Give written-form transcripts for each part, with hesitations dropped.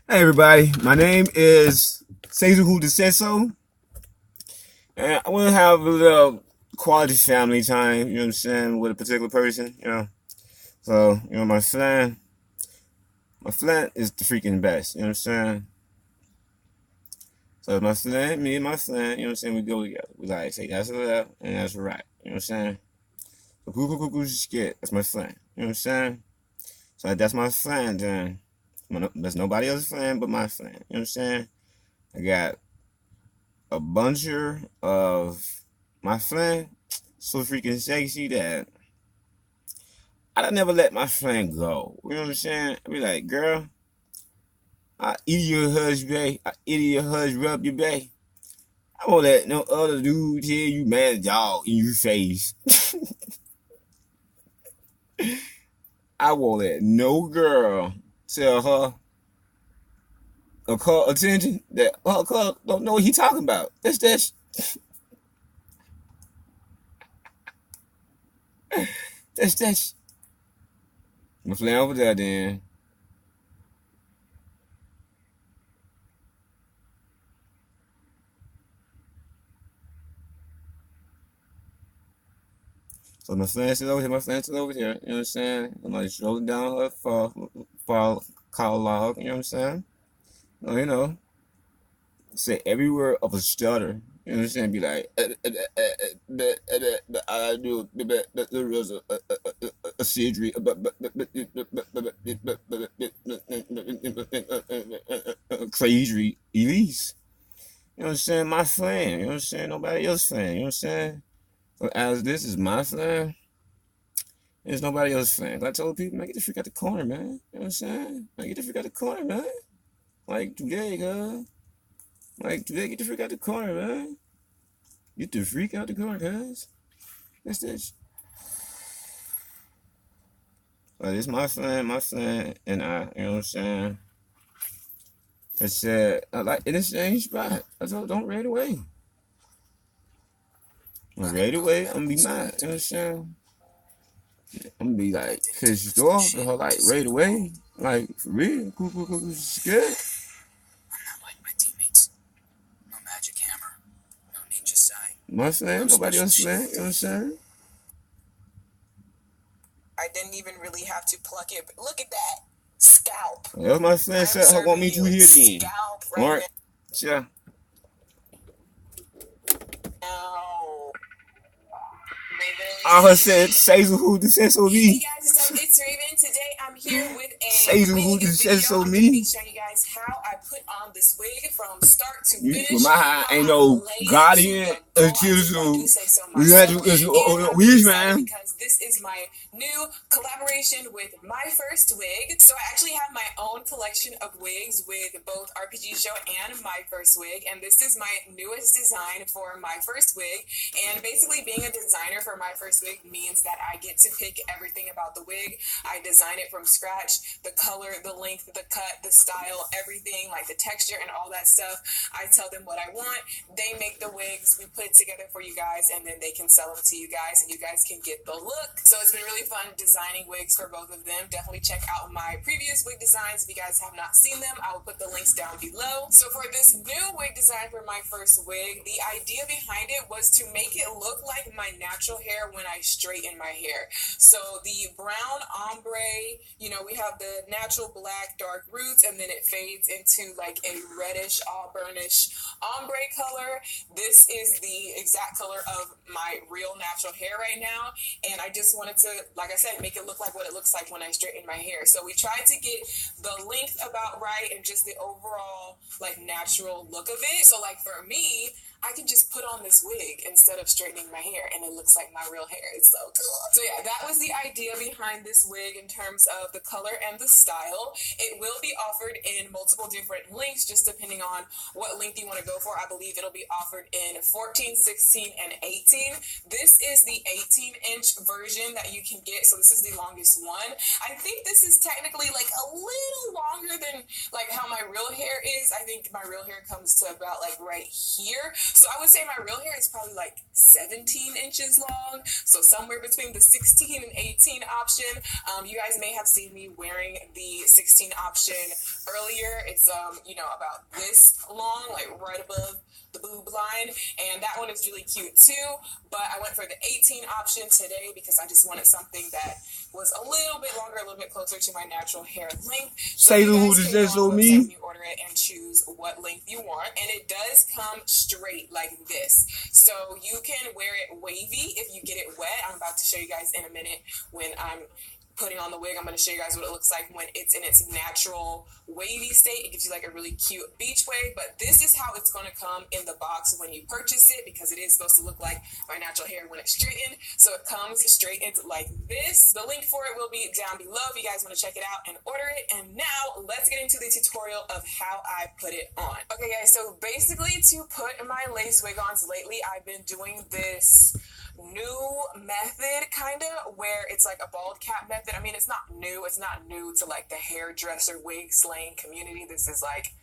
Hey everybody, my name is Caesar Who Said So, and I want to have a little quality family time, you know what I'm saying, with a particular person. So, my flan is the freaking best, you know what I'm saying? So my flan, me and my flan, you know what I'm saying, we go together. We like say that's a left and that's a right, you know what I'm saying? So cuckoo skit, that's my flan, you know what I'm saying? So that's my flan then. There's nobody else's flan but my flan, you know what I'm saying? I got a buncher of my friend so freaking sexy that I never let my friend go. You know what I'm saying? I be like, girl, I eat your husband, I eat your husband, rub your back. I won't let no other dude tell you man dog in your face. I won't let no girl tell her or call attention that her club don't know what he talking about. That's I'm gonna play over there then. So my friend sit over here, my friend sit over here, you know what I'm saying? I'm like strolling down her fall call log, you know what I'm saying? You know, say every word of a stutter. You know what I'm saying? Be like, I do there was a surgery, crazy Elise. You know what I'm saying? My friend. You know what I'm saying? Nobody else friend. You know what I'm saying? But as this is my friend. There's nobody else fan. I told people, man, get the freak out the corner, man. You know what I'm saying? Man, get the freak out the corner, man. Like today, guys. Like today, get the freak out the corner, man. Get the freak out the corner, guys. That's this. Like, it's my fan, and you know what I'm saying? I said, I like in the same spot. I told, don't raid away. I'm raid away, I'm gonna be mad. You know what I'm saying? I'm gonna be like pissed off at her, like raid away. Like, for real. Cool, scared. My fan, nobody else fan. You know what I'm saying? I didn't even really have to pluck it, but look at that scalp. That's my fan I'm said I want serving me to you hear then. scalp right Alright. Yeah. now. I heard said Caesar who the said so Hey me. guys, what's up? It's Raven. Today I'm here with a Caesar who wig the said video. so I'm going to be me. showing you guys how I put on this wig from start to With finish, my high how ain't I no lay it God to here the go. I until if I do so say so we had myself. to And I'm really wish excited man. because this is my new collaboration with My First Wig. So I actually have my own collection of wigs with both RPG Show and My First Wig. And this is my newest design for My First Wig. And basically being a designer for My First Wig means that I get to pick everything about the wig. I design it from scratch, the color, the length, the cut, the style, everything, like the texture and all that stuff. I tell them what I want. They make the wigs. We put it together for you guys, and then they can sell them to you guys, and you guys can get the look. So it's been really fun designing wigs for both of them. Definitely check out my previous wig designs. If you guys have not seen them, I will put the links down below. So for this new wig design for My First Wig, the idea behind it was to make it look like my natural hair when I straighten my hair. So the brown ombre, we have the natural black dark roots, and then it fades into like a reddish auburnish ombre color. This is the exact color of my real natural hair right now, and I just wanted to, like I said, make it look like what it looks like when I straighten my hair. So we tried to get the length about right and just the overall like natural look of it. So like for me, I can just put on this wig instead of straightening my hair, and it looks like my real hair. It's so cool. So yeah, that was the idea behind this wig in terms of the color and the style. It will be offered in multiple different lengths, just depending on what length you want to go for. I believe it'll be offered in 14, 16, and 18. This is the 18-inch version that you can get, so this is the longest one. I think this is technically like a little longer than like how my real hair is. I think my real hair comes to about like right here. So I would say my real hair is probably like 17 inches long. So somewhere between the 16 and 18 option. You guys may have seen me wearing the 16 option earlier. It's about this long, like right above the boob line, and that one is really cute too. But I went for the 18 option today because I just wanted something that was a little bit longer, a little bit closer to my natural hair length. So you guys can go on the website when you order it and choose what length you want, and it does come straight like this. So you can wear it wavy if you get it wet. I'm about to show you guys in a minute when I'm putting on the wig. I'm going to show you guys what it looks like when it's in its natural wavy state. It gives you like a really cute beach wave, but this is how it's going to come in the box when you purchase it, because it is supposed to look like my natural hair when it's straightened. So it comes straightened like this. The link for it will be down below if you guys want to check it out and order it. And now let's get into the tutorial of how I put it on. Okay guys, so basically to put my lace wig ons lately, I've been doing this new method kind of where it's like a bald cap method. I mean, it's not new to like the hairdresser wig slaying community. This is like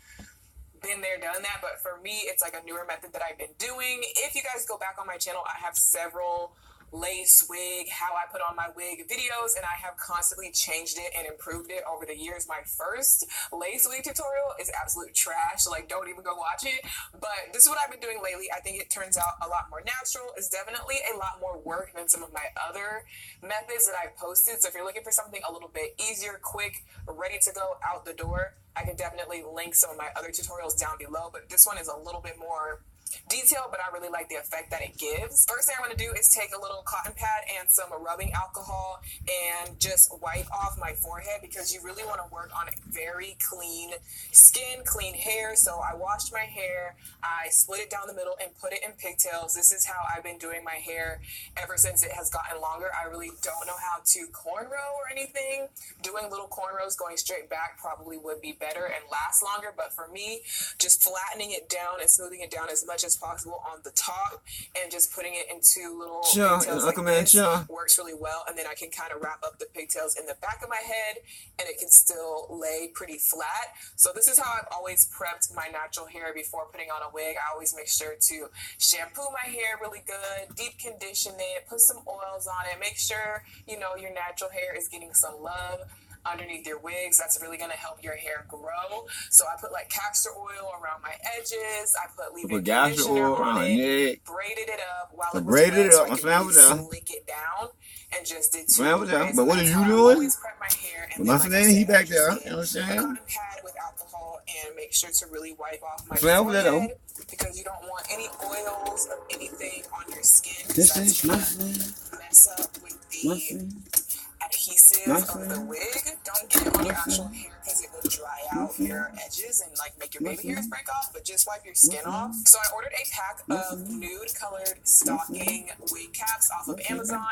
been there, done that, but for me it's like a newer method that I've been doing. If you guys go back on my channel, I have several lace wig, how I put on my wig videos, and I have constantly changed it and improved it over the years. My first lace wig tutorial is absolute trash, so like don't even go watch it. But this is what I've been doing lately. I think it turns out a lot more natural. It's definitely a lot more work than some of my other methods that I've posted. So if you're looking for something a little bit easier, quick, ready to go out the door, I can definitely link some of my other tutorials down below, but this one is a little bit more detail, but I really like the effect that it gives. First thing I'm going to do is take a little cotton pad and some rubbing alcohol and just wipe off my forehead, because you really want to work on very clean skin, clean hair. So I washed my hair, I split it down the middle and put it in pigtails. This is how I've been doing my hair ever since it has gotten longer. I really don't know how to cornrow or anything. Doing little cornrows going straight back probably would be better and last longer, but for me, just flattening it down and smoothing it down as much as possible on the top and just putting it into little pigtails like this works really well. And then I can kind of wrap up the pigtails in the back of my head and it can still lay pretty flat. So this is how I've always prepped my natural hair before putting on a wig. I always make sure to shampoo my hair really good, deep condition it, put some oils on it, make sure your natural hair is getting some love underneath your wigs. That's really going to help your hair grow. So I put like castor oil around my edges. I put leave-in conditioner on it, braided it up while it was wet, so I could really slick it down, and just did two braids. But what are you doing? I always prep my hair, and then, like I said, he back there. a cotton pad with alcohol and make sure to really wipe off my forehead, because you don't want any oils or anything on your skin. This is my mess up with the adhesive of the wig. Don't get it on your actual hair because it will dry out your edges and like make your baby hairs break off, but just wipe your skin off. So I ordered a pack of nude colored stocking wig caps off of Amazon.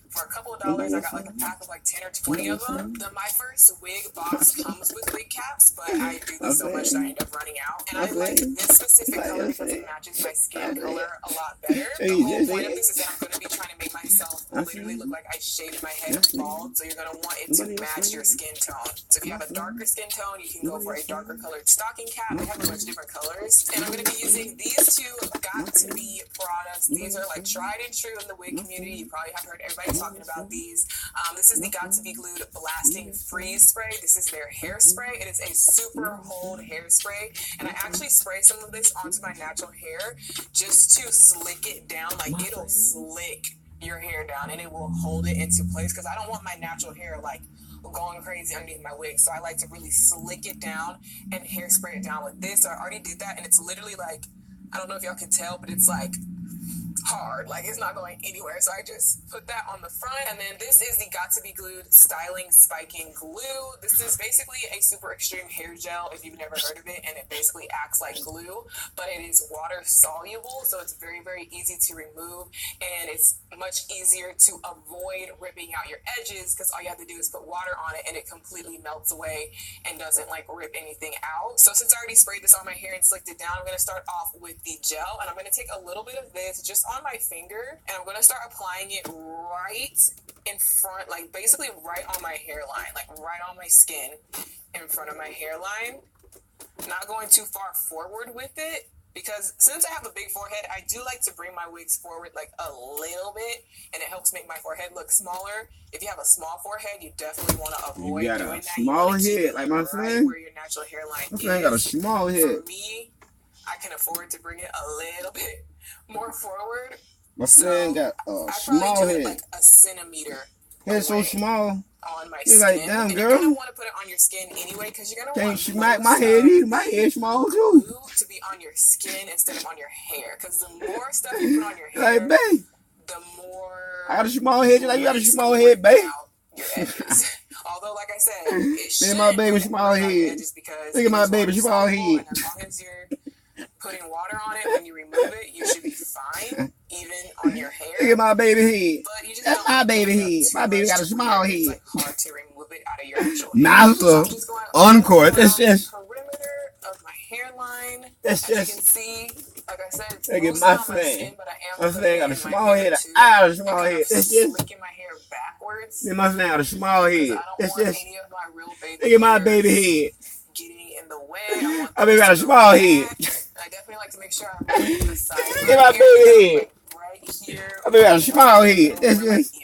For a couple of dollars, I got like a pack of like 10 or 20 of them. My first wig box comes with wig caps, but I do this so much that I end up running out. And I like this specific color because it matches my skin color a lot better. The whole point of this is that I'm going to be trying to make myself literally look like I shaved my head bald. So you're going to want it to match your skin tone. So if you have a darker skin tone, you can go for a darker colored stocking cap. They have a bunch of different colors. And I'm going to be using these two Got To Be products. These are like tried and true in the wig community. You probably have heard everybody talking about these. This is the Got To Be Glued Blasting Freeze Spray. This is their hairspray. It is a super hold hairspray, and I actually spray some of this onto my natural hair just to slick it down. Like it'll slick your hair down and it will hold it into place, because I don't want my natural hair like going crazy underneath my wig. So I like to really slick it down and hairspray it down with this. So I already did that, and it's literally like, I don't know if y'all can tell, but it's like hard, like it's not going anywhere. So I just put that on the front, and then this is the Got To Be Glued Styling Spiking Glue. This is basically a super extreme hair gel if you've never heard of it, and it basically acts like glue, but it is water soluble, so it's very, very easy to remove, and it's much easier to avoid ripping out your edges, because all you have to do is put water on it and it completely melts away and doesn't like rip anything out. So since I already sprayed this on my hair and slicked it down, I'm going to start off with the gel, and I'm going to take a little bit of this just on my finger, and I'm going to start applying it right in front, like basically right on my hairline, like right on my skin in front of my hairline. Not going too far forward with it, because since I have a big forehead, I do like to bring my wigs forward like a little bit, and it helps make my forehead look smaller. If you have a small forehead, you definitely want to avoid doing that. Small head, like my friend. Where your natural hairline My friend got a small head. For me, I can afford to bring it a little bit more forward. My friend got a small head. Like a centimeter. Head so small. On my skin. Like, damn, and girl. You're gonna want to put it on your skin anyway, because you're gonna want smack my head either. My head small too. To be on your skin instead of on your hair, because the more stuff you put on your hair, like, babe, the more I got a small head. Like you got a small head, babe. Your edges. Although, like I said, it look at my baby small head. Look at my baby small head. As long as you're putting water on it when you remove it, you should be fine, even on your hair. Look at my baby head. But you just That's my baby head. My baby got a small head. It's like hard to remove it out of your actual Master, encore. That's just perimeter of my hairline. That's As just. you can see, like I said, it's look at my friend. My friend got a small head. I got a small head. That's just. Flicking my hair backwards. My friend got a small head. That's just. Any of my real baby look at my baby head. Getting in the way. I baby got a small head. I definitely like to make sure I'm on the side. Look at my baby head. Right here. I baby got a small head. That's just.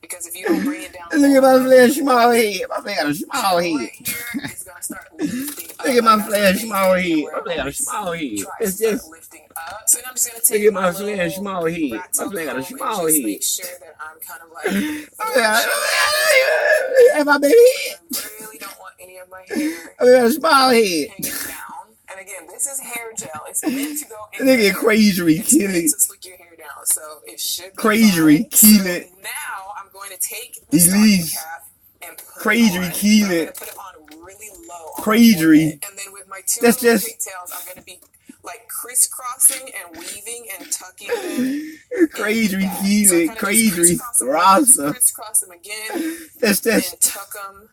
Because if you don't bring it down, look at my friend small head. My friend got a small head. Right here, it's gonna start lifting up. Look at my friend small head. My friend got a small head. It's just. Lifting up. So then I'm just gonna take look at my friend small head. My friend got a small head. Make sure that I'm kind of like. And my baby head. I really don't want any of my hair. I got a small head. Hanging down. And again, this is hair gel. It's meant to go in. Look at crazy killing. To slick your hair down, so it should be crazy killing. So now I'm going to take the stocking cap and put crazy it on. killing. I'm going to put it on really low. Crazy. And then with my two that's just pigtails, I'm going to be like crisscrossing and weaving and tucking them. Crazy killing. So crazy rasta. Crisscross them again. That's and tuck them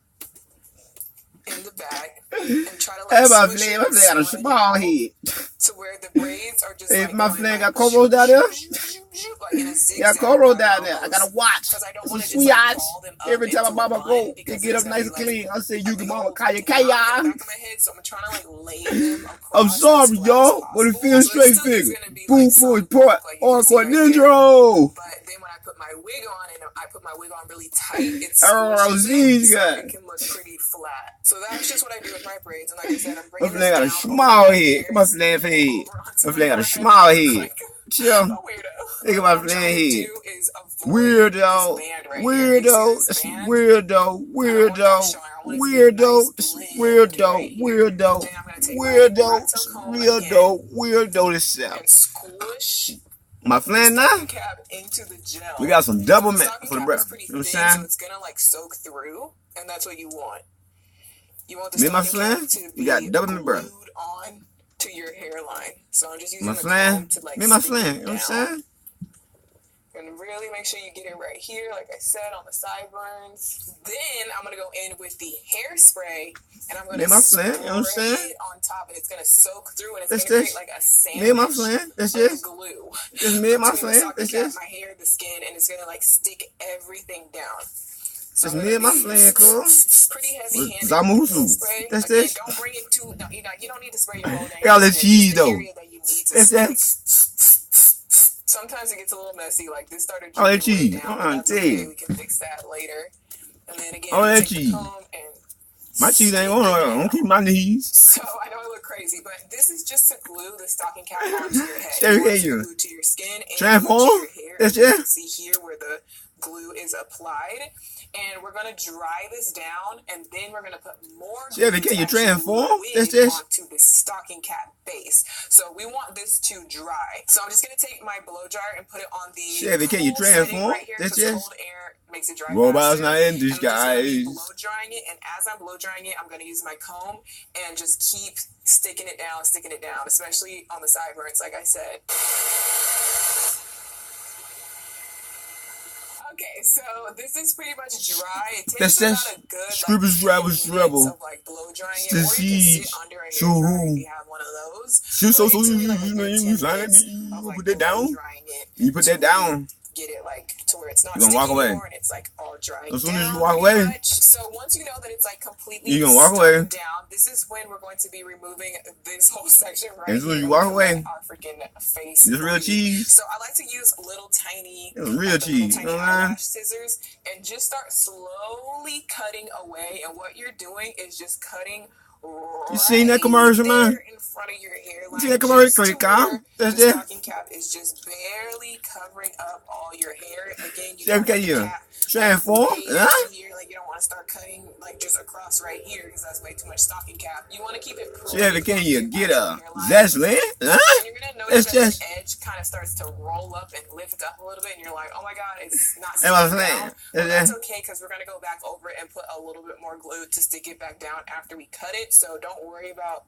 in the back and try to like my friend got a small head. To where the braids are just like my friend got cornrows down there. Got cornrows down there. I gotta watch. Some sweet eyes. Every time my mama go, they get up nice and clean. I say, you can mama kaya kaya. I'm sorry, y'all, but it feels straight figure. Boom, boom, part, encore ninja. But then when I put my wig on, and I put my wig on really tight, it's these guys. It can look pretty flat. So that's just what I do with my braids. And like I said, I'm my bringing friend got a small head. My friend head. My friend got a small head. Chill. Look at my friend head. Weirdo. Weirdo. That's weirdo. Weirdo. Weirdo. That's weirdo. Weirdo. Weirdo. Weirdo. Weirdo itself. My friend now, we got some double mint for the breath. You know what I'm saying? So it's gonna like soak through, and that's what you want. You want the me and my friend, we got double mint breath on to your hairline. So I'm just using my the friend, to like me and my friend. You know what I'm saying? And really make sure you get it right here, like I said, on the sideburns. Then I'm gonna go in with the hairspray, and I'm gonna spray it on top, and it's gonna soak through, and it's gonna create like a sandwich. Me and my friend, that's just glue. Just me and my friend, that's just my hair, the skin, and it's gonna like stick everything down. Just me and my friend, cool. Pretty heavy handed. Zamusu. That's this. Don't bring it too. No, you don't need to spray your whole neck. Got the cheese though. That's that. Sometimes it gets a little messy. Like this started. Oh, that cheese. Okay, we can fix that later. And then again, that cheese. My cheese ain't on. I don't keep my knees. So I know I look crazy, but this is just to glue the stocking cap onto your head. You want to glue to your skin and transform. To your hair. That's you it. can see here where the glue is applied. And we're gonna dry this down, and then we're gonna put more glue can you transform? That's this onto the stocking cap base. So we want this to dry. So I'm just gonna take my blow dryer and put it on the Chevy, can you transform? Right here, that's just cold air makes it dry. Robots faster. not in disguise. Blow drying it, and as I'm blow drying it, I'm gonna use my comb and just keep sticking it down, especially on the sideburns, like I said. Okay, so this is pretty much dry. It takes about a good scribbles minutes of like blow drying it, or you can sit under a hair dryer if you have one of those. You put that down. You put that down. get it like to where it's not You gonna sticky walk away anymore and it's like all dry. as soon as down you walk pretty away. much. So once you know that it's like completely You gonna walk stuck away. down, this is when we're going to be removing this whole section right As soon as here. you walk We're away, gonna let our freaking face this real breathe. cheese. So I like to use little tiny, It's real like the little cheese. You tiny know what I mean? eyelash scissors and just start slowly cutting away. And what you're doing is just cutting You seen that commercial, man? in front of your hairline. You see that commercial? Just to Calm. where That's the it. stocking cap is just barely covering up all your hair. Again, you Chef, don't want the you cap transform? way Huh? down here. Like you don't want to start cutting like just across right here because that's way too much stocking cap. You want to keep it pretty Chef, can you get a zest, man? and Huh? you're gonna notice It's that just. the edge kind of starts to roll up and lift up a little bit, and you're like, "Oh my God, it's not That's what I'm sticking saying. down." Well, that's okay because we're gonna go back over it and put a little bit more glue to stick it back down after we cut it. So don't worry about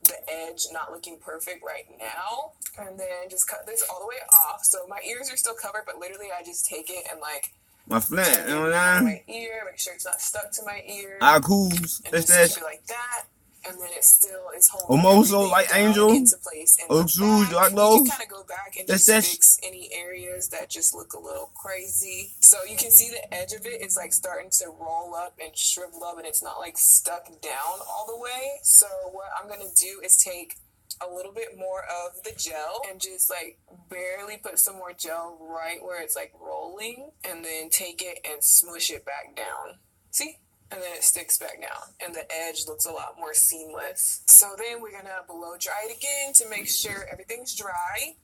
the edge not looking perfect right now. And then just cut this all the way off. So my ears are still covered, but literally I just take it and like My flat, you know what I mean? my ear, make sure it's not stuck to my ear. Our cools. And That's just that. keep it like that. And then it still is holding Almost everything like down Angel. into place. And Oak shoes, back, like you those. can kind of go back and That's just that. fix any areas that just look a little crazy. So you can see the edge of it is like starting to roll up and shrivel up, and it's not like stuck down all the way. So what I'm gonna do is take a little bit more of the gel and just like barely put some more gel right where it's like rolling, and then take it and smush it back down. See? And then it sticks back down and the edge looks a lot more seamless. So then we're gonna blow dry it again to make sure everything's dry.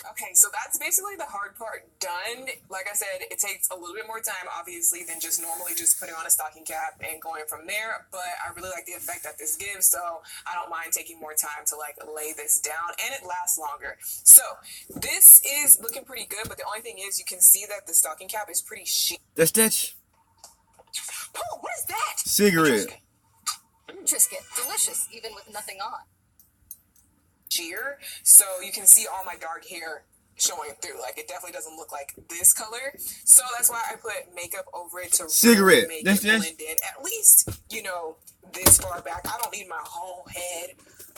Okay, so that's basically the hard part done. Like I said, it takes a little bit more time, obviously, than just normally just putting on a stocking cap and going from there. But I really like the effect that this gives, so I don't mind taking more time to like lay this down, and it lasts longer. So this is looking pretty good, but the only thing is you can see that the stocking cap is pretty sheet. That's that. Oh, what is that? Cigarette. Triscuit, delicious, even with nothing on. Sheer, so you can see all my dark hair showing through. Like it definitely doesn't look like this color, so that's why I put makeup over it to Cigarette. really make That's it blend in. At least this far back. I don't need my whole head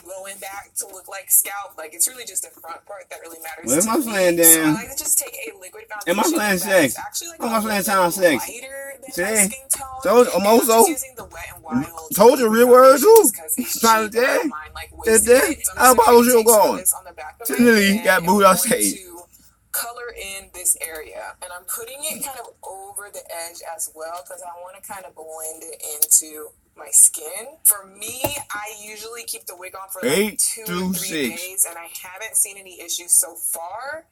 going back to look like scalp. Like it's really just the front part that really matters. Well, to am I me. playing So I damn? like to just take a liquid Am I foundation playing that sex? is actually like Am a I playing little sound sex? lighter than See? my skin tone. Told And I'm almost just so. using the Wet n Wild Told you real liquid words foundation too. just 'cause it's Trying cheap to and I tell. don't mind, like, That's wasting that. it. So I'm How just gonna about you take some of going? this on the back of my Literally head, got and booed I'm off going stage. to color in this area, and I'm putting it kind of over the edge as well because I want to kind of blend it into my skin. For me, I usually keep the wig on for like 8 2 to or 3 6. days, and I haven't seen any issues so far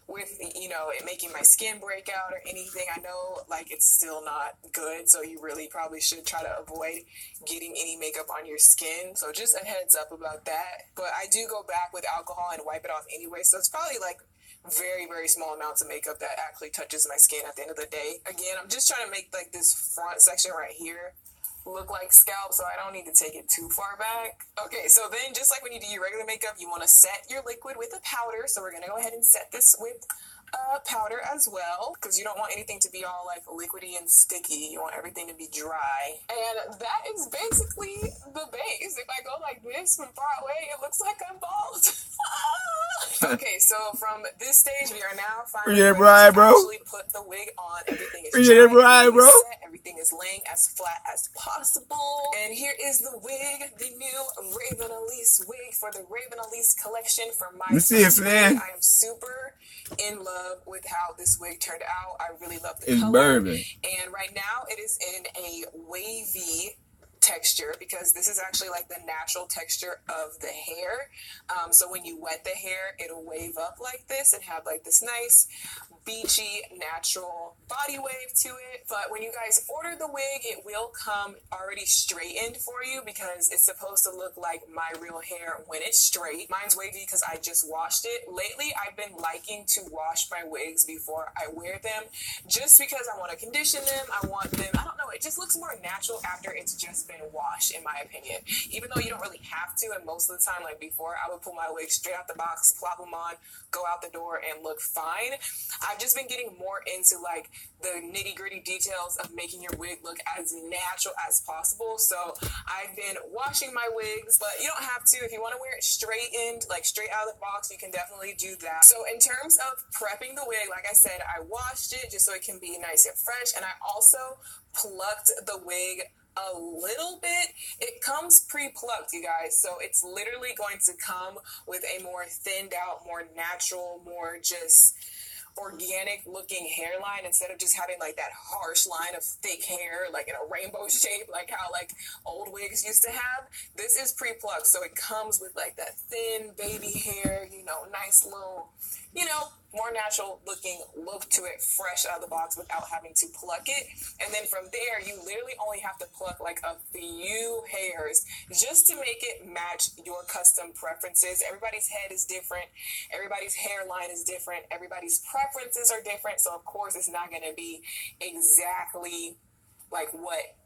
with it making my skin break out or anything. I know like it's still not good, so you really probably should try to avoid getting any makeup on your skin. So just a heads up about that. But I do go back with alcohol and wipe it off anyway, so it's probably like very, very small amounts of makeup that actually touches my skin at the end of the day. Again, I'm just trying to make like this front section right here look like scalp, so I don't need to take it too far back. Okay, so then just like when you do your regular makeup, you want to set your liquid with a powder. So we're going to go ahead and set this with powder as well, because you don't want anything to be all like liquidy and sticky. You want everything to be dry. And that is basically the base. If I go like this from far away, it looks like I'm bald. Okay, so from this stage, we are now finally Yeah, ready right, to bro. actually put the wig on. Everything is Yeah, dry, right, everything bro. is set, everything is laying as flat as possible. And here is the wig, the new Raven Elise wig for the Raven Elise collection for my You see it, first man? wig. I am super in love with how this wig turned out. I really love the It's color. bourbon. And right now it is in a wavy texture because this is actually like the natural texture of the hair. So when you wet the hair, it'll wave up like this and have like this nice beachy natural body wave to it. But when you guys order the wig, it will come already straightened for you because it's supposed to look like my real hair when it's straight. Mine's wavy because I just washed it. Lately, I've been liking to wash my wigs before I wear them just because I want to condition them. I want them, I don't know know, it just looks more natural after it's just been washed, in my opinion. Even though you don't really have to, and most of the time, like before, I would pull my wigs straight out the box, plop them on, go out the door, and look fine. I've just been getting more into like the nitty-gritty details of making your wig look as natural as possible. So I've been washing my wigs, but you don't have to. If you want to wear it straightened, like straight out of the box, you can definitely do that. So in terms of prepping the wig, like I said, I washed it just so it can be nice and fresh, and I also plucked the wig a little bit. It comes pre-plucked, you guys, so it's literally going to come with a more thinned out, more natural, more just organic looking hairline, instead of just having like that harsh line of thick hair like in a rainbow shape, like how like old wigs used to have. This is pre-plucked, so it comes with like that thin baby hair, you know, nice little, you know, more natural looking look to it, fresh out of the box without having to pluck it. And then from there, you literally only have to pluck like a few hairs just to make it match your custom preferences. Everybody's head is different. Everybody's hairline is different. Everybody's preferences are different. So of course it's not going to be exactly like what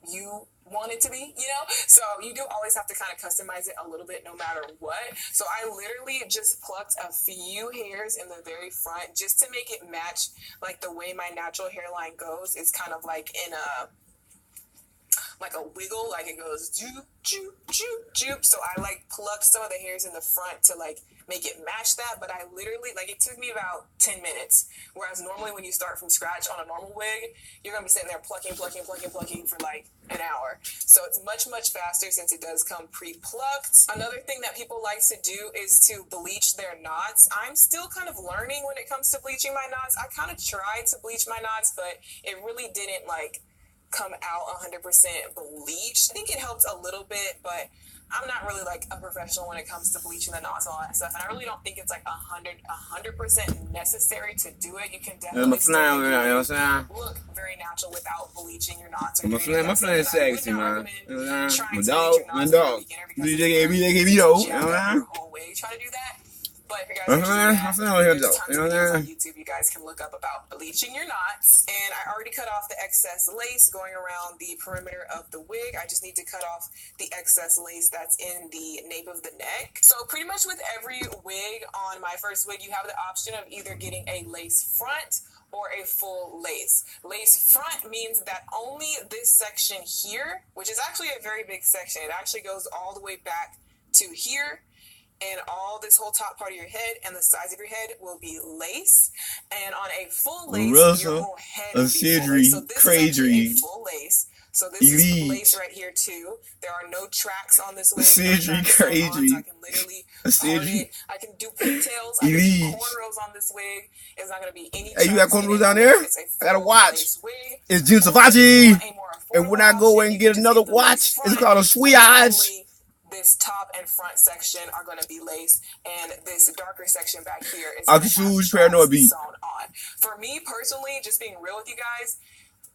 you want it to be, you know? So you do always have to kind of customize it a little bit no matter what. So I literally just plucked a few hairs in the very front just to make it match like the way my natural hairline goes. It's kind of like in a like a wiggle, like it goes joop, joop, joop, joop. So I like plucked some of the hairs in the front to like make it match that, but I literally, like, it took me about 10 minutes, whereas normally when you start from scratch on a normal wig, you're gonna be sitting there plucking for like an hour. So it's much, much faster since it does come pre-plucked. Another thing that people like to do is to bleach their knots. I'm still kind of learning when it comes to bleaching my knots. I kind of tried to bleach my knots, but it really didn't like come out 100% bleached. I think it helped a little bit, but I'm not really like a professional when it comes to bleaching the knots and all that stuff, and I really don't think it's like 100% necessary to do it. You can definitely look very natural without bleaching your knots. My friend is sexy, man. My dog. Try to do that. But if you guys on YouTube, you guys can look up about bleaching your knots. And I already cut off the excess lace going around the perimeter of the wig. I just need to cut off the excess lace that's in the nape of the neck. So pretty much with every wig on my first wig, you have the option of either getting a lace front or a full lace. Lace front means that only this section here, which is actually a very big section, it actually goes all the way back to here, and all this whole top part of your head and the sides of your head will be lace. And on a full lace, your whole head will be full lace. So this is actually a full lace. So this is lace right here too. There are no tracks on this wig. I can literally part it. I can do pigtails. I can do cornrows on this wig. It's not going to be any tracks. Hey, you got cornrows down there? I got a watch. It's June Savachi. And when I go and get another watch, it's called a Swatch. This top and front section are going to be lace, and this darker section back here is sewn on. For me personally, just being real with you guys,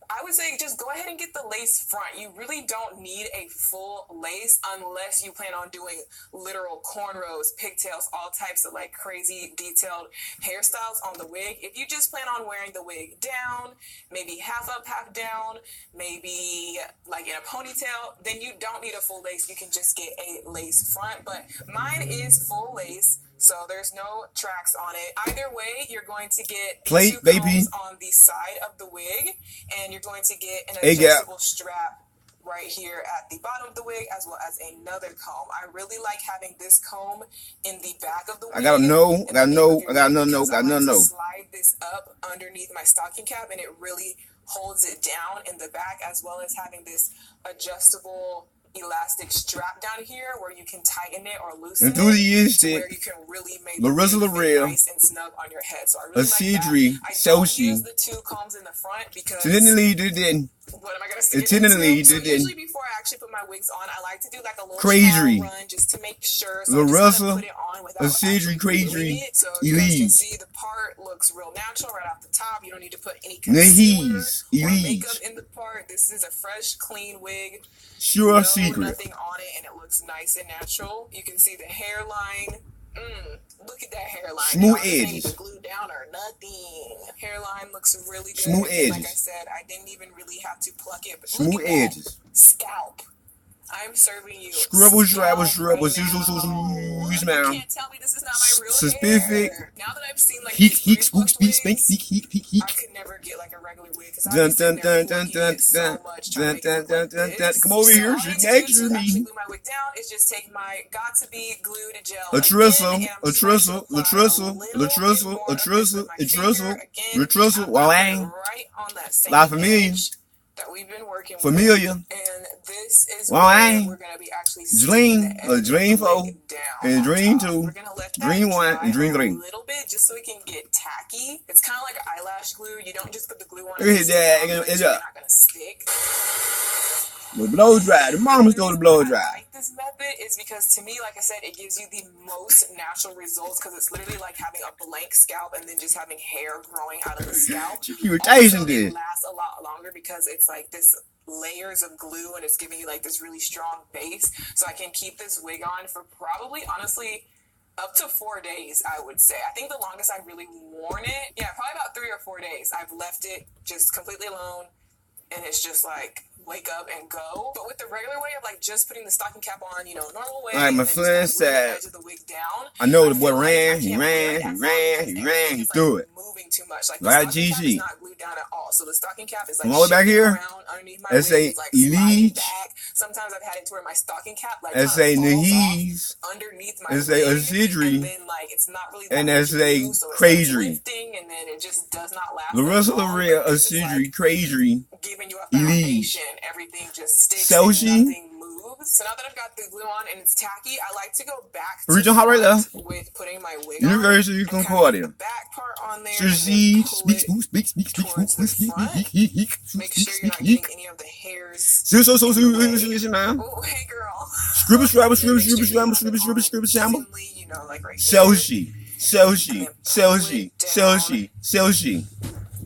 I would say just go ahead and get the lace front. You really don't need a full lace unless you plan on doing literal cornrows, pigtails, all types of like crazy detailed hairstyles on the wig. If you just plan on wearing the wig down, maybe half up, half down, maybe like in a ponytail, then you don't need a full lace. You can just get a lace front, but mine is full lace. So there's no tracks on it. Either way, you're going to get two combs on the side of the wig, and you're going to get an adjustable strap right here at the bottom of the wig, as well as another comb. I really like having this comb in the back of the wig. I gotta know. Slide this up underneath my stocking cap, and it really holds it down in the back, as well as having this adjustable elastic strap down here where you can tighten it or loosen it, to where you can really make it nice and snug on your head. So I really like that. I don't use the two combs in the front because what am I gonna say? So usually before I actually put my wigs on, I like to do like a little trial run just to make sure. So I just put it on without actually doing it. So you guys can see the part looks real natural right off the top. You don't need to put any concealer or makeup in the part. This is a fresh, clean wig. Nothing on it, and it looks nice and natural. You can see the hairline Look at that hairline. Smooth This ain't edges. even glued down or nothing. Hairline looks really good. Smooth edges. Like I said, I didn't even really have to pluck it. But Smooth look at edges. that. Scalp. I'm serving you. Scribble, scalp scribble, right scribble, now. You smile. can't tell me this is not my real Specific. hair. Now that I've seen like Heek, these heek, spook, pre-plucked speak, spank, wigs, heek, heek, heek. I could never get like a regular wig because Dun, I've been dun, sitting there dun, dun, plucking it so dun, much dun, trying to make it look dun, like dun, dun. this. Come over So here, all I sit need to next do to to actually me. glue my wig down is just take my got to be glued gel A tristle, again, and I'm a just going to tristle, apply a tristle, a a little tristle, bit more a of this tristle, with my a tristle, finger. Again, a tristle. I'm Wow, putting it right on that same La familia. edge that we've been working with. Familiar. And this is Wow, where we're going to be actually Dream, seeing the a edge dream of the four, wig down and on dream top. two, We're going to let that dream one, dry and dream a three. little bit just so it can get tacky. It's kind of like eyelash glue. You don't just put the glue on Look at that. it's not going to stick. The blow dry. The mama stole the blow I dry. like this method is because to me, like I said, it gives you the most natural results because it's literally like having a blank scalp and then just having hair growing out of the scalp. Irritation Also, did. it lasts a lot longer because it's like this layers of glue and it's giving you like this really strong base. So I can keep this wig on for probably, honestly, up to 4 days, I would say. I think the longest I've really worn it, probably about 3 or 4 days. I've left it just completely alone and it's just like wake up and go. But with the regular way of like just putting the stocking cap on, normal way. All right, my and then friend just, like, said, the edge of the wig down, I know the I boy feel like ran, I he can't ran, wear it he as ran, long he because ran, everything he is, threw like, it. moving too much. Like the Like stocking cap is GG. not glued down at all. So the stocking cap is like From all the way back shifting here, around underneath my let's wig. say It's like sliding Elite. back. Sometimes I've had it to where my stocking cap like Let's kind say of falls Nahees. off underneath my Let's say wig, Acidry. and then like it's not really that And much let's say glue, so it's Crazy. like lifting, and then it just does not last. Larissa that long, L'Oreal, but this is, Acidry, like, Crazy. giving you a Elite. foundation, everything just sticks Selfie. and nothing moves. So now that I've got the glue on and it's tacky, I like to go back to Region Hot right there. front with putting my wig University on. of Concordia. The back part on there. Succeed. And then Speak, pull speak, it speak, speak, speak, towards the speak, front. speak, speak, Make sure speak, you're not speak. getting any of the hairs. So, man. Oh, hey girl. Scribble, scribble, And then scribble, make sure scribble, you scribble, have scribble, it scribble, on scribble, shamble. evenly, like right So there. she, so she, so she, so she, so she.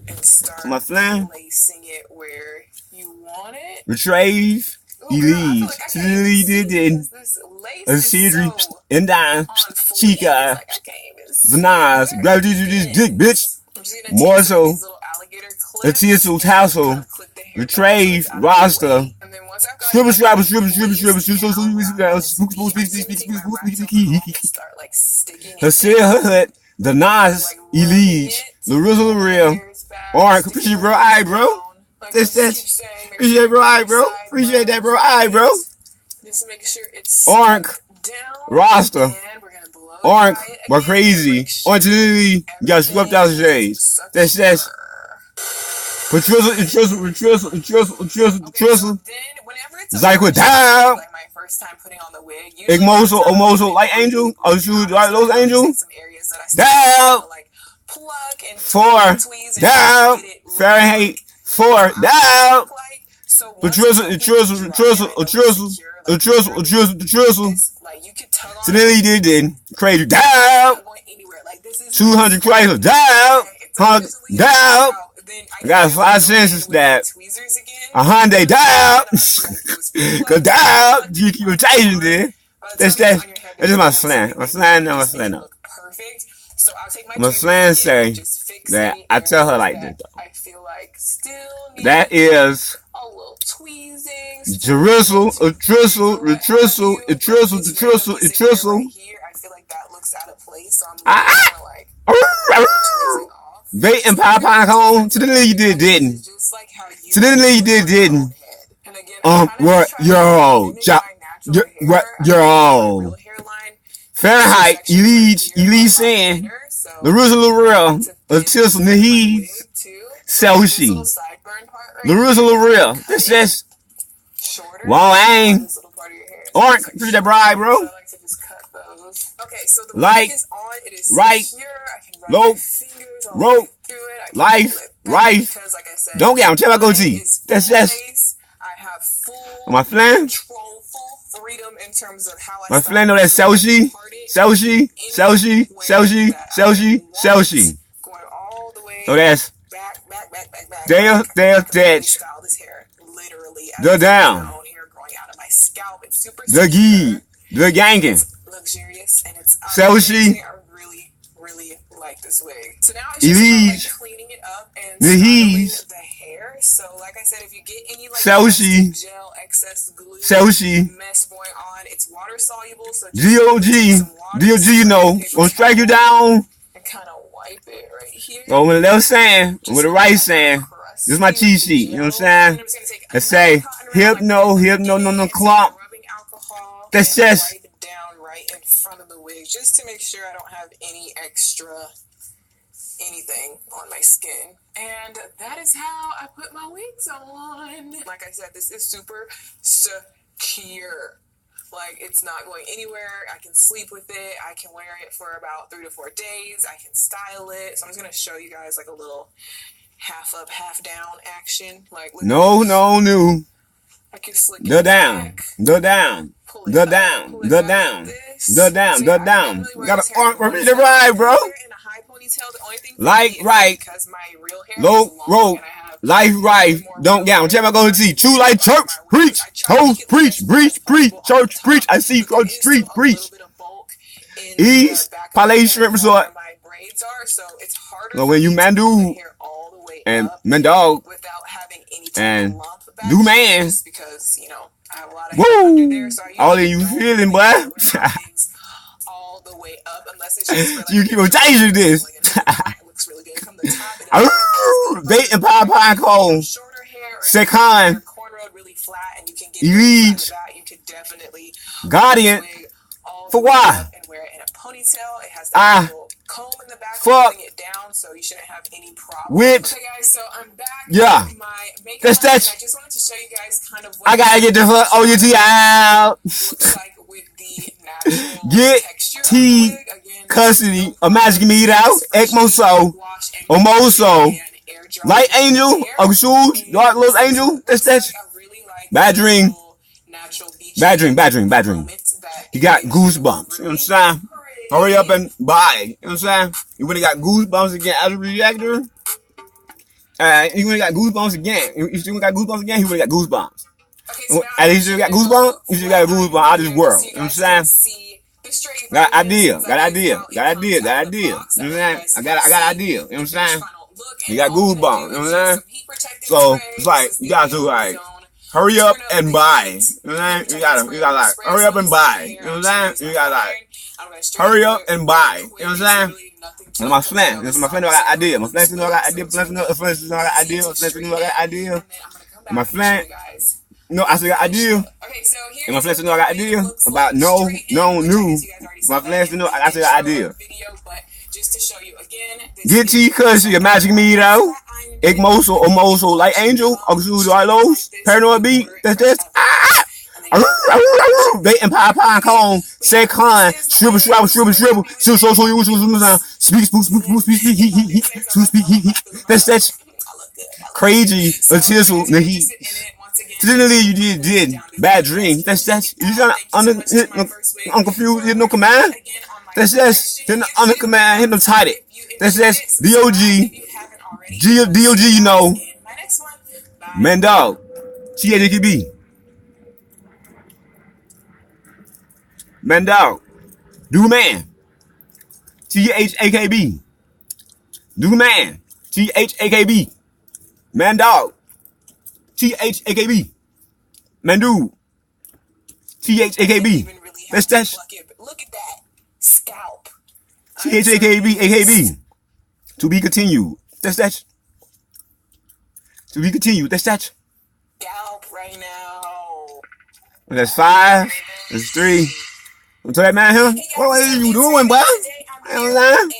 And start My flan. placing it where you want it. Retrieve, Ooh, girl, I feel elite, like I can't even Tilly see did, this lace is Acidry, so and dime, on fleek. Chica, Like, I can't even see Vanaz, it. gravity to this dick, bitch. I'm just gonna More take some so, of these little alligator a clips tinsel and tassel, kind of clip the hair retrieve, back so it's out of the roster, way. And then once I've got scribble, it, scribble, scribble, scribble, lace scribble, scribble, down scribble, around scribble, my spook, spook, feet, speak, I'm speak, just speak, gonna speak, take my speak, rat speak, and start like sticking it her seal, her down, hood, the Nas, like rubbing elite, it, Larissa L'Oreal, hairs back, alright, sticking appreciate it bro, alright, bro. down. Like, That's, I just keep saying, make appreciate sure bro, your alright, bro. Appreciate that, bro, alright, bro. Just make sure it's Ark, down. roster, And we're gonna blow Ark, dry it we're again. crazy. Make sure On to the got swept out the shades. That's Patricia, Patricia. So then, whenever it's a Zyko first down. like my first time putting on the wig, usually Igmoso, I'm Omoso, like angel. Oh, shoot, like those angel. some areas that I still Down. wanna, like pluck and 4 tweeze and down. get it Fahrenheit 4 down. like. So once Patricia, it's Patricia, dry, Patricia, it'll be Patricia, secure, like, Patricia, Patricia, Patricia. this, like you could tug on So then it, he did crazy down. not going anywhere. Like this is 200 Chrysler down. It's Hug officially down. out. Then I got can 5 go cents in of with that. the tweezers again. A Hyundai down. Cause Cause down. You keep rotation there. That's my slang. My slang, no, my slang, no. Perfect. So I'll take my My tweezers slang again say and just fix that any I tell her areas like that this though. I feel like still need That is a little tweezing. Jerusalem, a tristle, a tristle, a tristle, a tristle, a tristle. Right here, I feel like that looks out of place. So I'm kind of like tweezing off. Bait and pie pie cone. To the league you didn't. Just like how you To the league you didn't. And again, What, yo, yo. Fahrenheit, elite saying, Larissa L'Oreal, a tinsel, Nahees, Selfie. Larissa L'Oreal. That's just, wow, ain't. Aren't, appreciate that bride, bro. Okay, so the Like, wig is on, it is right, secure. I can run low, my fingers all rope, through it. I can life, pull it back life. because, like I said, Don't get out, tell my mine goatee. is That's full just, face. I have full my flan, control, full freedom in terms of how I my style flan know that my wig. Selfie, Selfie, Selfie, Selfie, Selfie, Selfie. Going all the way So that's, back. there, I can that, style this hair literally as the it's down, my own hair growing out of my scalp. It's super the secure. gee, the gangin', Look luxurious, and it's Selfie. I really like this wig. So now it's just about, like, cleaning it up and styling the hair. So like I said, if you get any like gel, excess glue, mess going on, it's water soluble. So DOG, you know, gonna strike you down. And kind of wipe it right here. Go with the left sand, with the right sand. This is my cheat sheet. You know what I'm saying? Let's say no clump. That's just right in front of the wig, just to make sure I don't have any extra anything on my skin. And that is how I put my wigs on. Like I said, this is super secure. Like, it's not going anywhere. I can sleep with it. I can wear it for about 3 to 4 days. I can style it. So I'm just going to show you guys like a little half up, half down action. Like, no. I can slick the down. You gotta arm repeat it right, bro. Like right. Low road. Life right. Don't down. Tell me go to see. True like church. Preach. Hoes preach. Preach. Church preach. I see church street preach. East Palais Shrimp Resort. So when you man do and man dog and do man. Because, you know, I have a lot of woo! There, so all of you feeling, boy? All the way up, unless it's just for, like, you keep on changing this. It looks really good. Come the top. Bait and pie cone. Shorter hair. Second. Cornrowed really flat, and you can get Elite. you could definitely Guardian. For why? And wear it in a ponytail. It has that little comb in the back, holding it down, so you shouldn't have any problem. With okay, guys, so I'm back. Yeah. With my makeup. I just wanted to show you guys kind of what I gotta get the fuck OUT out. Looks like with the natural get T custody of Magic Meat out. Ecmo so. Omoso. Light Angel. Shoes. Dark Little Angel. That's Bad dream. Bad dream. You got goosebumps. You know what I'm saying? Hurry up and buy. You know what I'm saying? You really got goosebumps again as a reactor. You really got goosebumps again. You still got goosebumps again? He really got goosebumps. Okay, so at least you got goosebumps? You still got goosebumps out of this world. You know what I'm saying? Got idea. You know what I'm saying? I got idea. You know what I'm saying? You got goosebumps. You know what I'm saying? So it's like you gotta do like hurry up and buy. You know what I'm saying? You gotta like hurry up and buy. You know what I'm saying? You gotta like hurry up and buy. You know what I'm saying? And my friend, my friend know I got idea. My friend know I got idea. My friend, no, I still got idea. And my friend know I got idea about no new. My friend know I still got idea. Get T custody of Magic Meat out. Igmoso, Omoso, Light Angel, Oxus, Arlos, Paranoid Beat, that's Bait and pie cone, say con, shribble, speak, that's crazy, until the heat. Suddenly you did, bad dream, that's, you trying to unconfused, hit no command, that's, under command, hypnotize it, that's, DOG, you know, man dog, TADKB. Man dog. Do man. THAKB. Do man. THAKB. Man dog. THAKB. Man dude. THAKB. That's look at that scalp. THAKB. To be continued. That's to be continued. That's scalp right now. That's 5. That's 3. So that man here, what are you doing, boy? You know what I'm saying?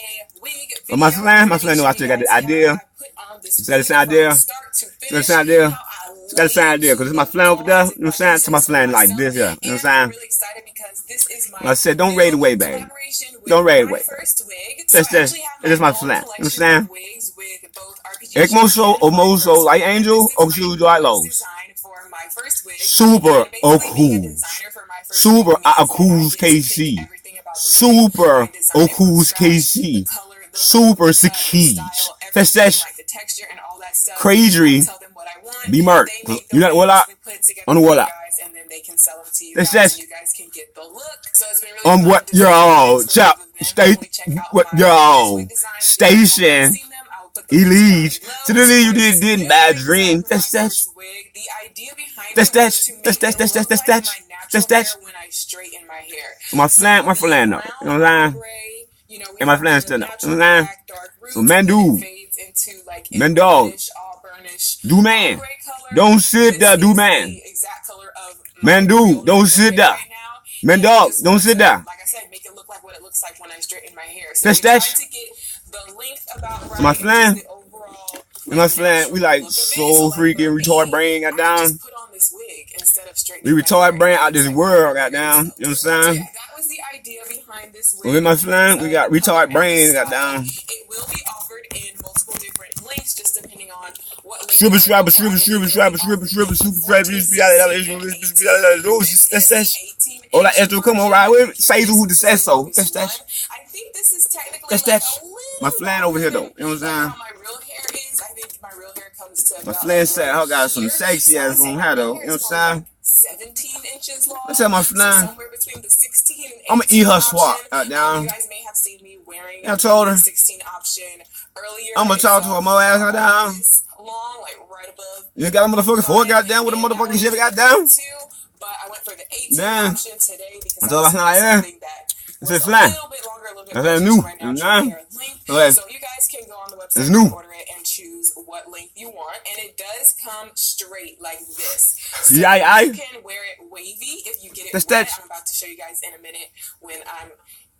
But my friend knew I still got the idea. Still got the same idea. Because it's my friend over there. You know what I'm saying? To my friend like this here. You know what I'm saying? Like I said, don't raid away, baby. Don't raid away. It's my friend. You know what I'm saying? Ekmoso, Omoso, Light Angel, Okshu, Dark Lows. Super Okus. Super Okus KC. Super Okus KC. Super Sakij. That's crazy. Be murked. You got what on the wall out. they can sell them to you That's guys, and you guys can get the look. So it's been really fun what designing y'all things for chop both of them. stay Definitely check out what my y'all Wednesday designs. station. Seen them, I'll put the links Elite down to the below. lead you This did new bad wig dream. design for That's my that. first wig. The idea behind That's it that. was to make it look like my natural hair when I straighten my hair. My So flan, my the flan though. brown, You know what I'm saying? gray, you know, we And my have flan the stand up. You natural know what I'm saying? black, dark roots, So man, and then dude, it fades into like a man, dog, reddish, auburnish, do man, gray color. don't sit This there, do is man, the exact color of my man, real dude, don't natural sit hair there, right now. man, And I dog, just don't wanted sit to, there. like I said, make it look like what it looks like when I straighten my hair. So That's we tried that. to get the length about So my right and just flan, the overall and my flan, natural we like look of it. So so like for freaking retarded me, brain, I could goddamn. just put on this wig instead of We straightening my hair, retarded and brain it out looks this like world, my hair goddamn. itself. You know what I'm So yeah, saying? that was the idea behind this With wig. my flan, we got The color retarded and the brain, style. goddamn. It will be offered in multiple different lengths, just depending on what length Super you want to stripper, go for. super I stripper, believe super it'll stripper, be super offered in stripper, 14, 16, super and 18. This This that. is the 18 Oh, that inch extra come on version. right If with you say listen who to the the says so. longest That's one, that. I think this is technically That's like that. a My little flan over longer here than though. You know what I'm like saying? how my real hair is. I think my real hair comes to My about flan like said right I got some here. sexy So I would ass say on my her real though. hair You know is what I'm probably saying? like 17 inches long. Let's have my So flan. somewhere between the 16 and I'ma 18 eat her option. swap You down. guys may have seen me wearing I told the her. 16 option earlier. I'ma talk to her more ass her down. Long, like right above. You got a motherfucking fork goddamn with a motherfucking shit goddamn. But I went for the 18 Damn. option today because I I told was her looking yeah. at something that It's was a a flan. little bit longer, a little bit That's closer new. to my natural hair length. Okay. So you guys can go on the website It's and new. order it and choose what length you want. And it does come straight like this. So Yeah, you can wear it wavy if you get it That's wet. that. I'm about to show you guys in a minute when I'm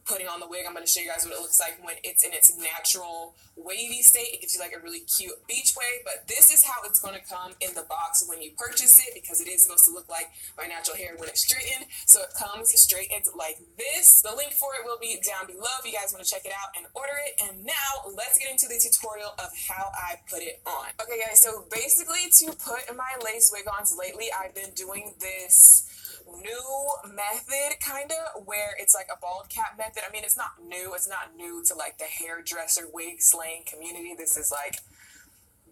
putting on the wig. I'm going to show you guys what it looks like when it's in its natural wavy state. It gives you like a really cute beach wave, but this is how it's going to come in the box when you purchase it, because it is supposed to look like my natural hair when it's straightened. So it comes straightened like this. The link for it will be down below if you guys want to check it out and order it. And now let's get into the tutorial of how I put it on. Okay guys, so basically to put my lace wig on, lately I've been doing this new method kind of where it's like a bald cap method. I mean, it's not new to like the hairdresser wig slaying community. This is like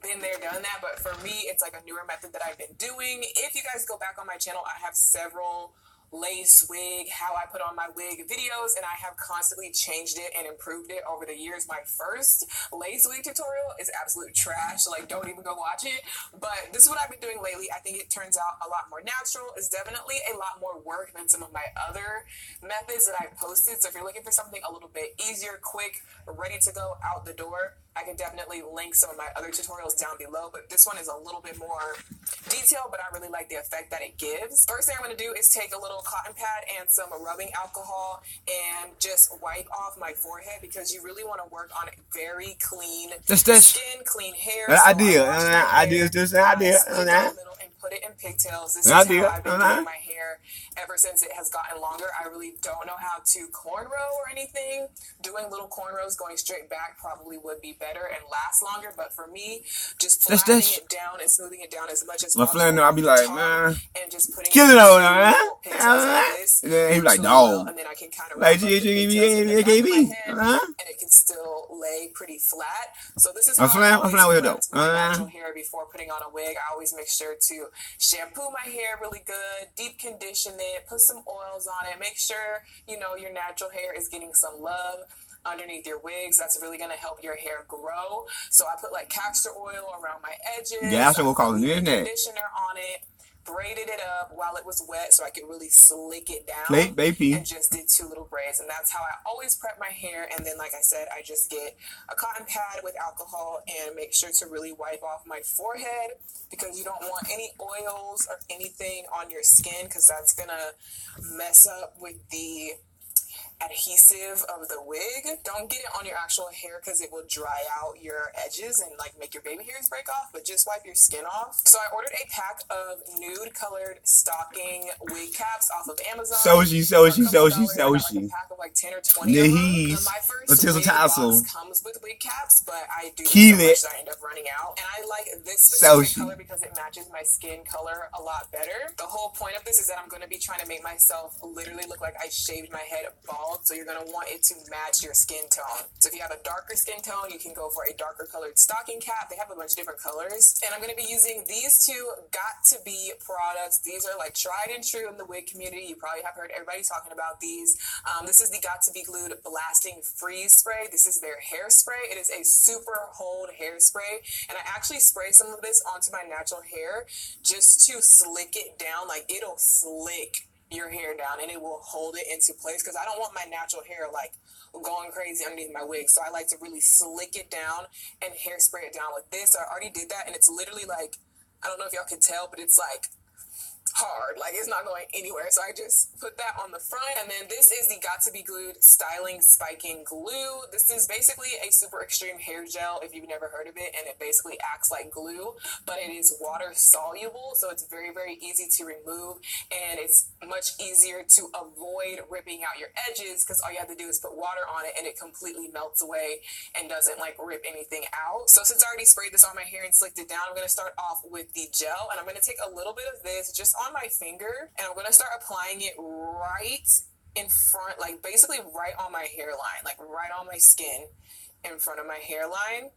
been there, done that, but for me it's like a newer method that I've been doing. If you guys go back on my channel, I have several lace wig, how I put on my wig videos, and I have constantly changed it and improved it over the years. My first lace wig tutorial is absolute trash, so like don't even go watch it, but this is what I've been doing lately. I think it turns out a lot more natural. It's definitely a lot more work than some of my other methods that I've posted, so if you're looking for something a little bit easier, quick, ready to go out the door, I can definitely link some of my other tutorials down below, but this one is a little bit more detailed, but I really like the effect that it gives. First thing I'm going to do is take a little cotton pad and some rubbing alcohol and just wipe off my forehead, because you really want to work on very clean skin, clean hair. Idea is just an idea. And put it in pigtails. This is how I've been doing my hair ever since it has gotten longer. I really don't know how to cornrow or anything. Doing little cornrows going straight back probably would be better and last longer, but for me, just flattening it down and smoothing it down as much as possible. My flan, I'll be like, man, and just putting kill it over, man. And then he be like, dog. And then I can kind of like, and it can still lay pretty flat. So this is how I always prep my natural hair before putting on a wig. I always make sure to shampoo my hair really good, deep condition it, put some oils on it, make sure, you know, your natural hair is getting some love underneath your wigs. That's really going to help your hair grow. So I put like castor oil around my edges. Yeah, that's what we're calling it, conditioner on it. Braided it up while it was wet so I could really slick it down. And just did 2 little braids. And that's how I always prep my hair. And then, like I said, I just get a cotton pad with alcohol and make sure to really wipe off my forehead, because you don't want any oils or anything on your skin, because that's going to mess up with the adhesive of the wig. Don't get it on your actual hair because it will dry out your edges and like make your baby hairs break off, but just wipe your skin off. So I ordered a pack of nude colored stocking wig caps off of Amazon. So she. Like a pack of like 10 or 20 of them. My first wig box comes with wig caps, but I do so much that I end up running out. And I like this specific color because it matches my skin color a lot better. The whole point of this is that I'm going to be trying to make myself literally look like I shaved my head bald bald, so you're going to want it to match your skin tone. So if you have a darker skin tone, you can go for a darker colored stocking cap. They have a bunch of different colors. And I'm going to be using these two Got To Be products. These are like tried and true in the wig community. You probably have heard everybody talking about these. This is the Got To Be Glued Blasting Freeze Spray. This is their hairspray. It is a super hold hairspray, and I actually spray some of this onto my natural hair just to slick it down. Like, it'll slick your hair down and it will hold it into place, because I don't want my natural hair like going crazy underneath my wig. So I like to really slick it down and hairspray it down with this. So I already did that, and it's literally like, I don't know if y'all can tell, but it's like hard, like it's not going anywhere. So I just put that on the front. And then this is the Got To Be Glued Styling Spiking Glue. This is basically a super extreme hair gel if you've never heard of it, and it basically acts like glue, but it is water soluble, so it's very, very easy to remove, and it's much easier to avoid ripping out your edges, because all you have to do is put water on it and it completely melts away and doesn't like rip anything out. So since I already sprayed this on my hair and slicked it down, I'm going to start off with the gel, and I'm going to take a little bit of this just on my finger, and I'm going to start applying it right in front, like basically right on my hairline, like right on my skin in front of my hairline.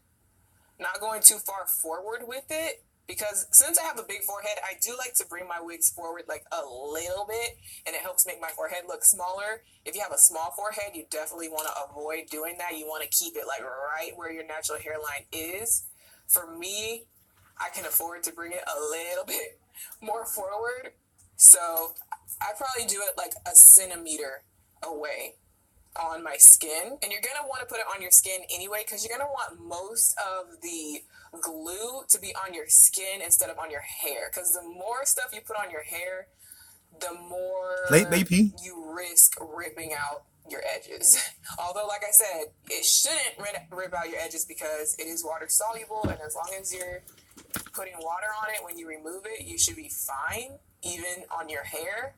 Not going too far forward with it, because since I have a big forehead, I do like to bring my wigs forward like a little bit, and it helps make my forehead look smaller. If you have a small forehead, you definitely want to avoid doing that. You want to keep it like right where your natural hairline is. For me, I can afford to bring it a little bit more forward, so I probably do it like a centimeter away on my skin. And you're going to want to put it on your skin anyway, because you're going to want most of the glue to be on your skin instead of on your hair, because the more stuff you put on your hair, the more you risk ripping out your edges. Although, like I said, it shouldn't rip out your edges because it is water soluble, and as long as you're putting water on it when you remove it, you should be fine, even on your hair.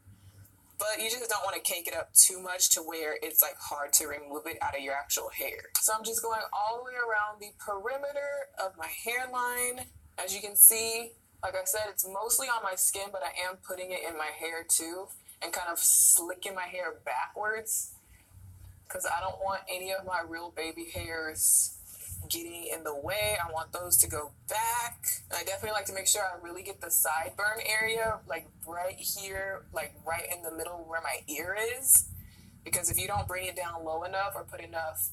But you just don't want to cake it up too much to where it's like hard to remove it out of your actual hair. So I'm just going all the way around the perimeter of my hairline. As you can see, like I said, it's mostly on my skin, but I am putting it in my hair too, and kind of slicking my hair backwards, because I don't want any of my real baby hairs getting in the way. I want those to go back. And I definitely like to make sure I really get the sideburn area, like right here, like right in the middle where my ear is, because if you don't bring it down low enough or put enough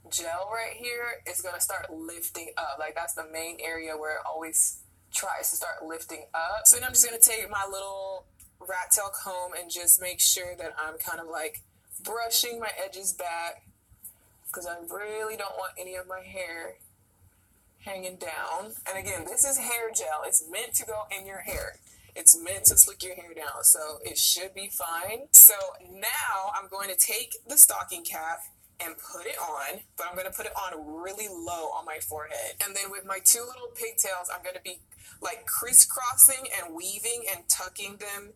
gel right here, it's going to start lifting up. Like, that's the main area where it always tries to start lifting up. So then I'm just going to take my little rat tail comb and just make sure that I'm kind of like brushing my edges back, because I really don't want any of my hair hanging down. And again, this is hair gel. It's meant to go in your hair. It's meant to slick your hair down, so it should be fine. So now I'm going to take the stocking cap and put it on, but I'm going to put it on really low on my forehead. And then with my two little pigtails, I'm going to be like crisscrossing and weaving and tucking them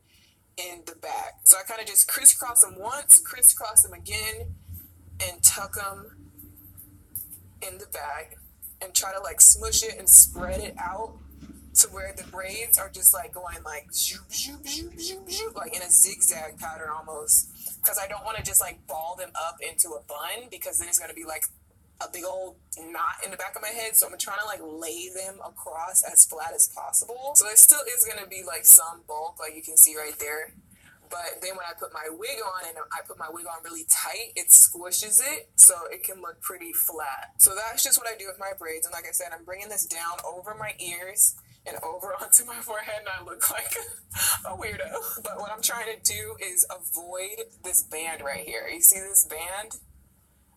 in the back. So I kind of just crisscross them once, crisscross them again, and tuck them in the back, and try to like smush it and spread it out to where the braids are just like going like zoop, zoop, zoop, zoop, zoop, like in a zigzag pattern almost, because I don't want to just like ball them up into a bun, because then it's going to be like a big old knot in the back of my head. So I'm trying to like lay them across as flat as possible. So there still is going to be like some bulk, like you can see right there. But then when I put my wig on, and I put my wig on really tight, it squishes it, so it can look pretty flat. So that's just what I do with my braids. And like I said, I'm bringing this down over my ears and over onto my forehead, and I look like a weirdo. But what I'm trying to do is avoid this band right here. You see this band?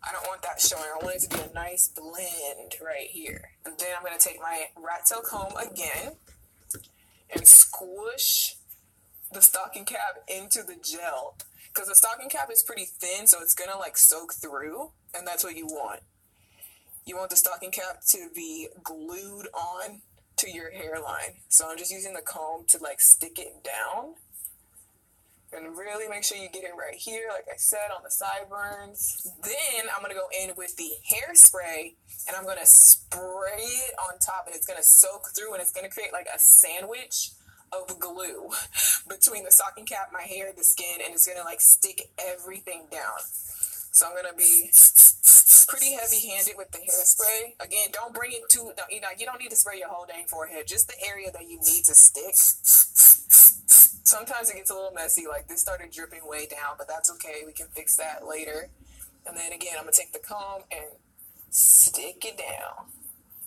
I don't want that showing. I want it to be a nice blend right here. And then I'm going to take my rat tail comb again and squish the stocking cap into the gel, because the stocking cap is pretty thin, so it's gonna like soak through, and that's what you want. You want the stocking cap to be glued on to your hairline. So I'm just using the comb to like stick it down, and really make sure you get it right here, like I said, on the sideburns. Then I'm gonna go in with the hairspray, and I'm gonna spray it on top, and it's gonna soak through, and it's gonna create like a sandwich of glue between the stocking cap, my hair, the skin, and it's gonna like stick everything down. So I'm gonna be pretty heavy-handed with the hairspray. Again, don't bring it to, you don't need to spray your whole dang forehead, just the area that you need to stick. Sometimes it gets a little messy, like this started dripping way down, but that's okay, we can fix that later. And then again, I'm gonna take the comb and stick it down.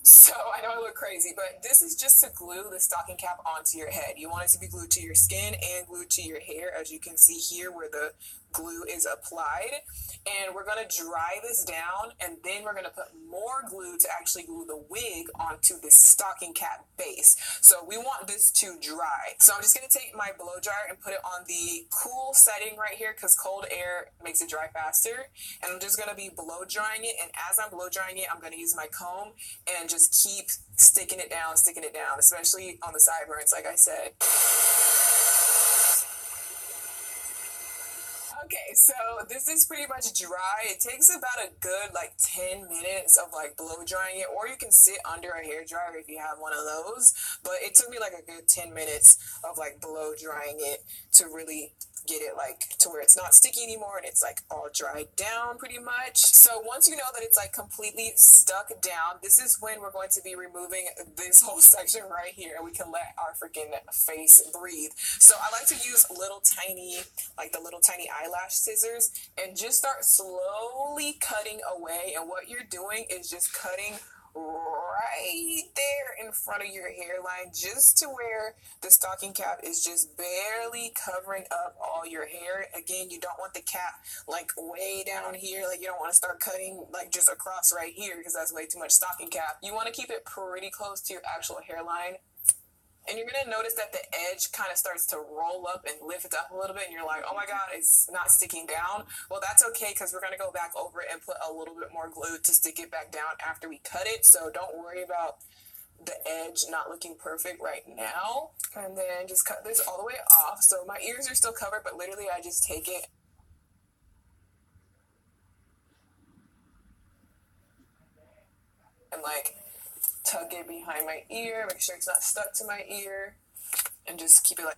So I know I look crazy, but this is just to glue the stocking cap onto your head. You want it to be glued to your skin and glued to your hair, as you can see here where the glue is applied. And we're going to dry this down, and then we're going to put more glue to actually glue the wig onto the stocking cap base. So we want this to dry. So I'm just going to take my blow dryer and put it on the cool setting right here, because cold air makes it dry faster. And I'm just going to be blow drying it, and as I'm blow drying it, I'm going to use my comb and just keep sticking it down, especially on the sideburns, like I said. Okay, so this is pretty much dry. It takes about a good like 10 minutes of like blow drying it, or you can sit under a hair dryer if you have one of those. But it took me like a good 10 minutes of like blow drying it to really get it like to where it's not sticky anymore and it's like all dried down pretty much. So once you know that it's like completely stuck down, this is when we're going to be removing this whole section right here, and we can let our freaking face breathe. So I like to use little tiny eyelash scissors and just start slowly cutting away. And what you're doing is just cutting right there in front of your hairline, just to where the stocking cap is just barely covering up all your hair. Again, you don't want the cap like way down here, like you don't want to start cutting like just across right here, because that's way too much stocking cap. You want to keep it pretty close to your actual hairline. And you're going to notice that the edge kind of starts to roll up and lift up a little bit. And you're like, oh my God, it's not sticking down. Well, that's okay, because we're going to go back over it and put a little bit more glue to stick it back down after we cut it. So don't worry about the edge not looking perfect right now. And then just cut this all the way off. So my ears are still covered, but literally I just take it and like tuck it behind my ear, make sure it's not stuck to my ear, and just keep it like